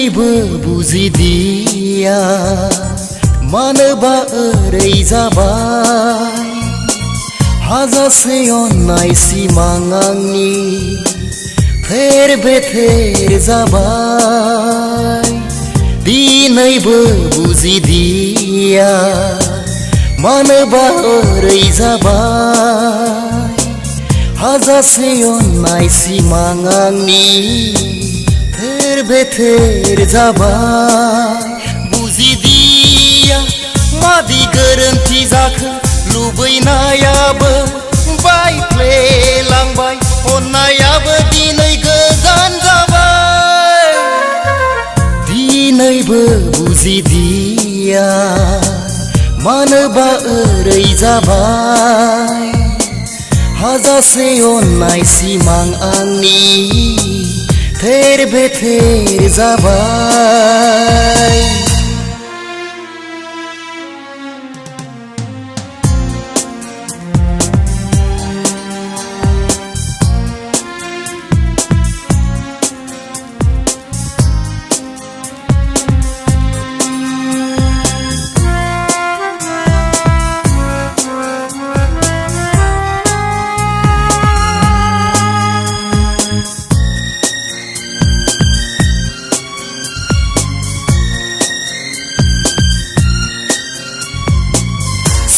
दिनैबो बुजिदिया मानोबा ओरै जाबाय हाजासे अननाय सिमां आंनि फेर बेथेर जाबाय दिनैबो बुजिदिया मानोबा ओरै जाबाय हाजासे अननाय सिमां आंनि फेर बेथेर जाबाय बुजिदिया मादि गोरोन्थि जाखो लुबैनायाबो बायफ्लेलांबाय अननायाबो दिनै गोजान जाबाय दिनैबो बुजिदिया मानोबा ओरै जाबाय हाजासे अननाय सिमां आंनि थेर बेथेर जाबाय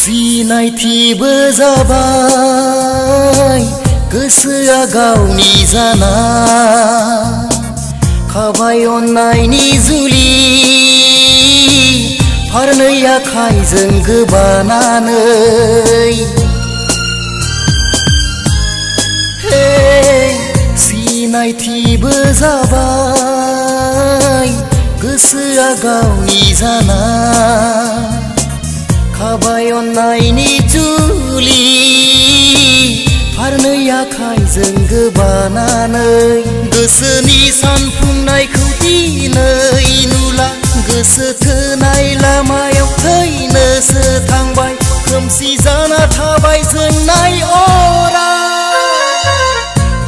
सिनायथिबो जाबाय गोसोआ गावनि जाना खाबाय अननायनि जुलि फारनै आखाइजों गोबानानै सिनायथिबो जाबाय गोसोआ गावनि जाना खाबाय अननायनि जुलि फारनै आखाइजों गोबानानै गोसोनि सानफुंनायखौ दिनै नुला गोसो थोनाय लामायाव थैनोसो थांबाय खोमसि जाना थाबाय जोंनाय अरा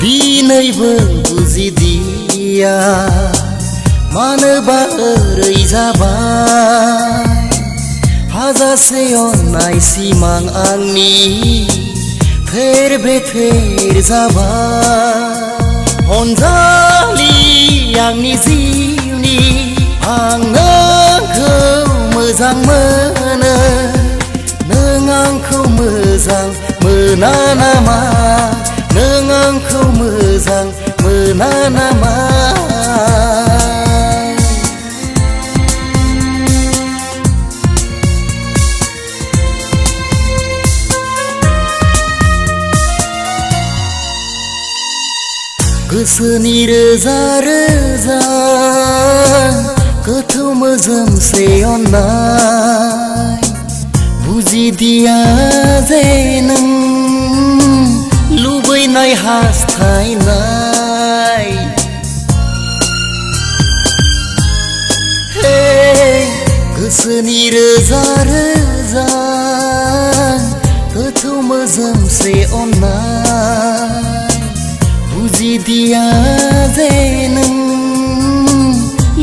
दिनैबो बुजिदिया मानोबा ओरै जाबाय हाजासे अननाय सिमां आंनि फेर बेथेर जाबाय अनजालि आंनि जिउनि आं नोंखौ मोजां मोनो नों आंखौ मोजां मोना नामा नों आंखौ मोजां मोना नामा गोसोनि रोजा रोजा गोथौ मोजोमसे अननाय बुजिदिया जे नों लुबैनाय हास्थायनाय गोसोनि रोजा रोजा गोथौ मोजोमसे अननाय बुजिदिया जे नों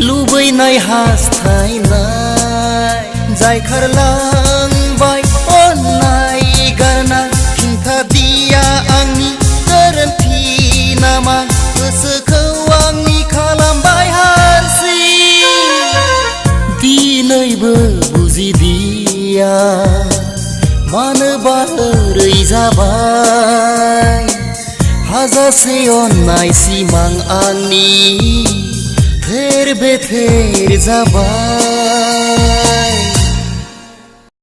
लुबैनाय हास्थायनाय जाय खारलांबाय अननाय गारना खिन्थादिया आंनि गोरोन्थि नामा गोसोखौ आंनि खालामबाय हारसिं दिनैबो बुजिदिया मानोबा ओरै जाबाय हाजासे अननाय सिमां आंनि फेर बेथेर जाबाय।